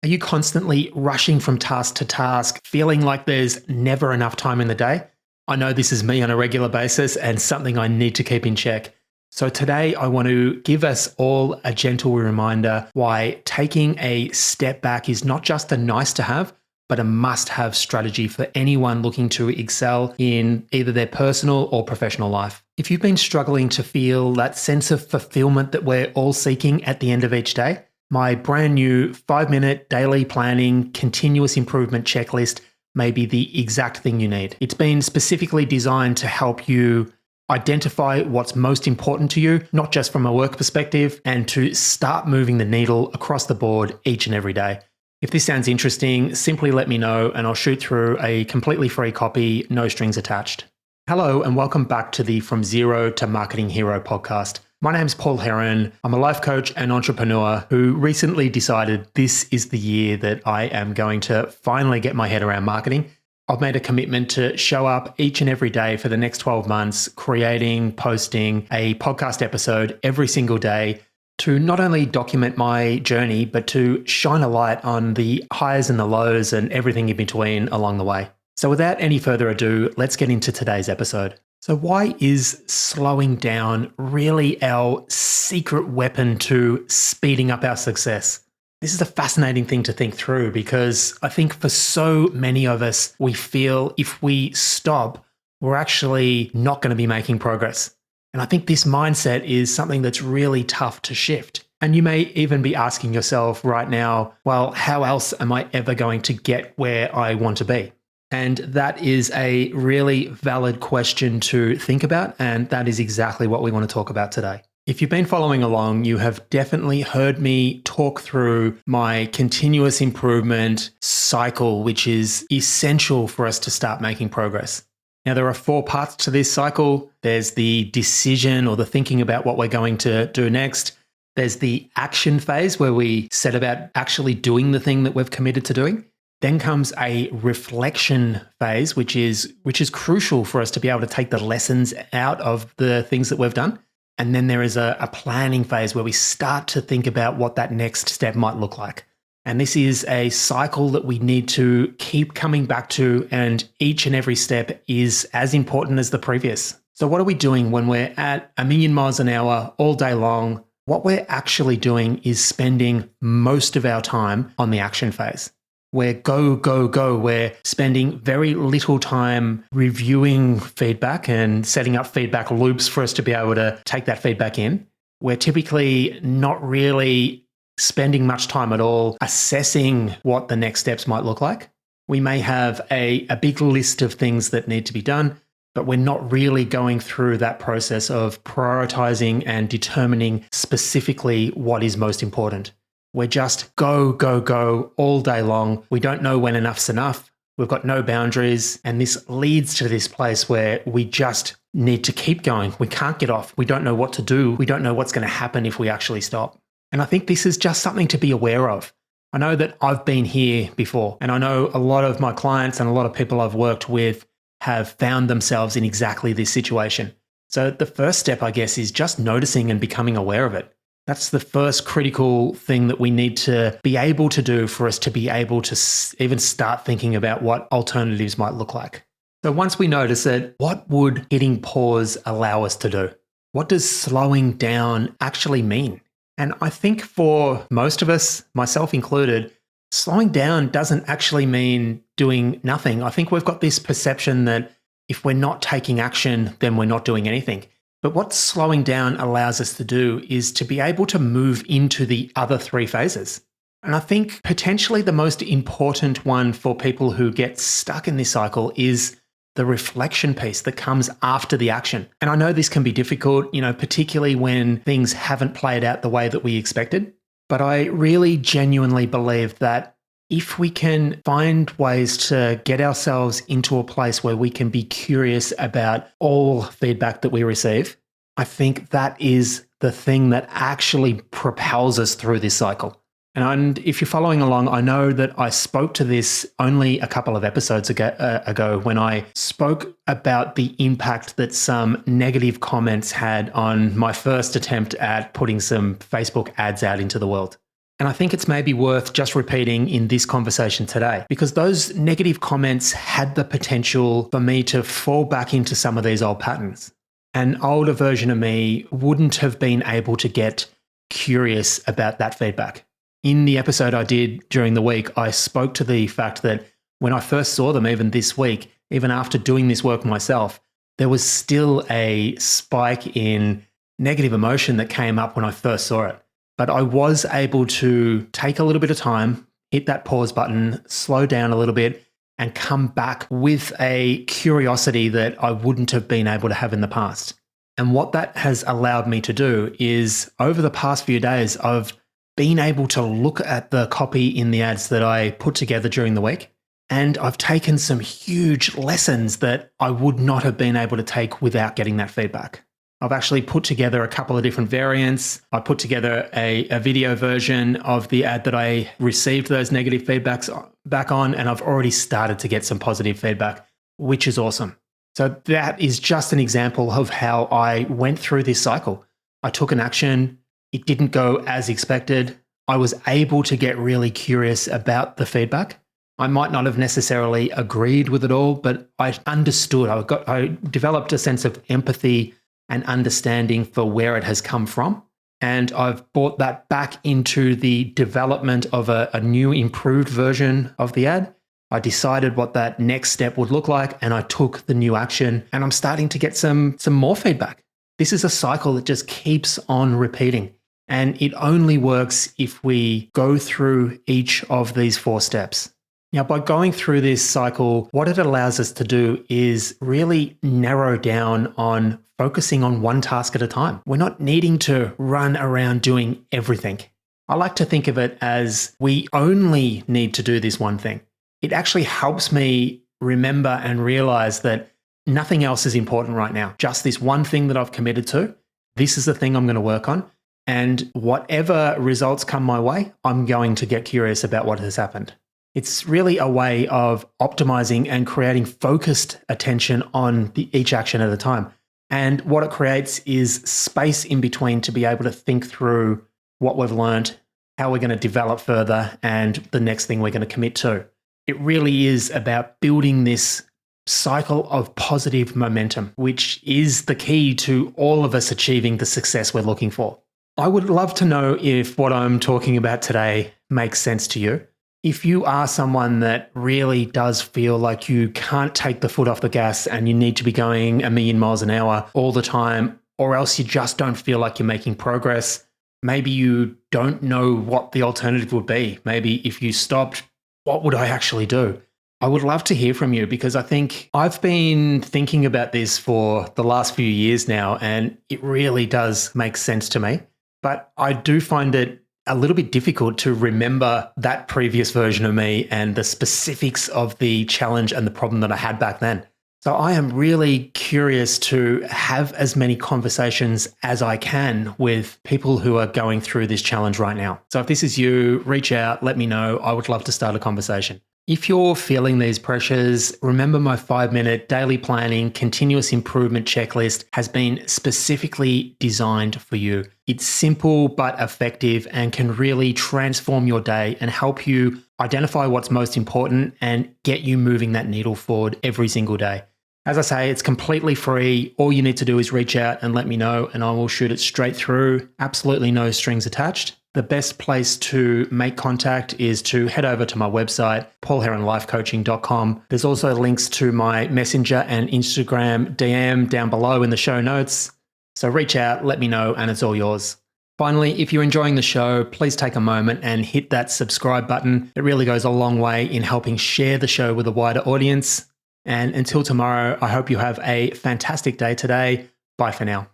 Are you constantly rushing from task to task, feeling like there's never enough time in the day? I know this is me on a regular basis and something I need to keep in check. So today I want to give us all a gentle reminder why taking a step back is not just a nice to have, but a must-have strategy for anyone looking to excel in either their personal or professional life. If you've been struggling to feel that sense of fulfillment that we're all seeking at the end of each day, my brand new 5-minute daily planning continuous improvement checklist may be the exact thing you need. It's been specifically designed to help you identify what's most important to you, not just from a work perspective, and to start moving the needle across the board each and every day. If this sounds interesting, simply let me know and I'll shoot through a completely free copy, no strings attached. Hello and welcome back to the From Zero to Marketing Hero podcast. My name's Paul Heron. I'm a life coach and entrepreneur who recently decided this is the year that I am going to finally get my head around marketing. I've made a commitment to show up each and every day for the next 12 months, creating, posting a podcast episode every single day to not only document my journey, but to shine a light on the highs and the lows and everything in between along the way. So without any further ado, let's get into today's episode. So why is slowing down really our secret weapon to speeding up our success? This is a fascinating thing to think through because I think for so many of us, we feel if we stop, we're actually not going to be making progress. And I think this mindset is something that's really tough to shift. And you may even be asking yourself right now, well, how else am I ever going to get where I want to be? And that is a really valid question to think about. And that is exactly what we want to talk about today. If you've been following along, you have definitely heard me talk through my continuous improvement cycle, which is essential for us to start making progress. Now, there are 4 parts to this cycle. There's the decision or the thinking about what we're going to do next. There's the action phase where we set about actually doing the thing that we've committed to doing. Then comes a reflection phase, which is crucial for us to be able to take the lessons out of the things that we've done. And then there is a planning phase where we start to think about what that next step might look like. And this is a cycle that we need to keep coming back to, and each and every step is as important as the previous. So what are we doing when we're at 1,000,000 miles an hour all day long? What we're actually doing is spending most of our time on the action phase. We're go, go, go. We're spending very little time reviewing feedback and setting up feedback loops for us to be able to take that feedback in. We're typically not really spending much time at all assessing what the next steps might look like. We may have a big list of things that need to be done, but we're not really going through that process of prioritizing and determining specifically what is most important. We're just go, go, go all day long. We don't know when enough's enough. We've got no boundaries. And this leads to this place where we just need to keep going. We can't get off. We don't know what to do. We don't know what's going to happen if we actually stop. And I think this is just something to be aware of. I know that I've been here before, and I know a lot of my clients and a lot of people I've worked with have found themselves in exactly this situation. So the first step, I guess, is just noticing and becoming aware of it. That's the first critical thing that we need to be able to do for us to be able to even start thinking about what alternatives might look like. So once we notice it, what would hitting pause allow us to do? What does slowing down actually mean? And I think for most of us, myself included, slowing down doesn't actually mean doing nothing. I think we've got this perception that if we're not taking action, then we're not doing anything. But what slowing down allows us to do is to be able to move into the other 3 phases. And I think potentially the most important one for people who get stuck in this cycle is the reflection piece that comes after the action. And I know this can be difficult, particularly when things haven't played out the way that we expected. But I really genuinely believe that if we can find ways to get ourselves into a place where we can be curious about all feedback that we receive, I think that is the thing that actually propels us through this cycle. And if you're following along, I know that I spoke to this only a couple of episodes ago when I spoke about the impact that some negative comments had on my first attempt at putting some Facebook ads out into the world. And I think it's maybe worth just repeating in this conversation today, because those negative comments had the potential for me to fall back into some of these old patterns. An older version of me wouldn't have been able to get curious about that feedback. In the episode I did during the week, I spoke to the fact that when I first saw them, even this week, even after doing this work myself, there was still a spike in negative emotion that came up when I first saw it. But I was able to take a little bit of time, hit that pause button, slow down a little bit, and come back with a curiosity that I wouldn't have been able to have in the past. And what that has allowed me to do is, over the past few days, I've been able to look at the copy in the ads that I put together during the week. And I've taken some huge lessons that I would not have been able to take without getting that feedback. I've actually put together a couple of different variants. I put together a video version of the ad that I received those negative feedbacks back on, and I've already started to get some positive feedback, which is awesome. So that is just an example of how I went through this cycle. I took an action. It didn't go as expected. I was able to get really curious about the feedback. I might not have necessarily agreed with it all, but I understood. I developed a sense of empathy and understanding for where it has come from. And I've brought that back into the development of a new improved version of the ad. I decided what that next step would look like, and I took the new action, and I'm starting to get some more feedback. This is a cycle that just keeps on repeating. And it only works if we go through each of these 4 steps. Now, by going through this cycle, what it allows us to do is really narrow down on focusing on one task at a time. We're not needing to run around doing everything. I like to think of it as we only need to do this one thing. It actually helps me remember and realize that nothing else is important right now. Just this one thing that I've committed to. This is the thing I'm going to work on. And whatever results come my way, I'm going to get curious about what has happened. It's really a way of optimizing and creating focused attention on each action at a time. And what it creates is space in between to be able to think through what we've learned, how we're going to develop further, and the next thing we're going to commit to. It really is about building this cycle of positive momentum, which is the key to all of us achieving the success we're looking for. I would love to know if what I'm talking about today makes sense to you. If you are someone that really does feel like you can't take the foot off the gas and you need to be going 1,000,000 miles an hour all the time, or else you just don't feel like you're making progress, maybe you don't know what the alternative would be. Maybe if you stopped, what would I actually do? I would love to hear from you, because I think I've been thinking about this for the last few years now, and it really does make sense to me. But I do find it a little bit difficult to remember that previous version of me and the specifics of the challenge and the problem that I had back then. So I am really curious to have as many conversations as I can with people who are going through this challenge right now. So if this is you, reach out, let me know. I would love to start a conversation. If you're feeling these pressures, remember my 5-minute daily planning continuous improvement checklist has been specifically designed for you. It's simple but effective and can really transform your day and help you identify what's most important and get you moving that needle forward every single day. As I say, it's completely free. All you need to do is reach out and let me know, and I will shoot it straight through. Absolutely no strings attached. The best place to make contact is to head over to my website, paulheronlifecoaching.com. There's also links to my Messenger and Instagram DM down below in the show notes. So reach out, let me know, and it's all yours. Finally, if you're enjoying the show, please take a moment and hit that subscribe button. It really goes a long way in helping share the show with a wider audience. And until tomorrow, I hope you have a fantastic day today. Bye for now.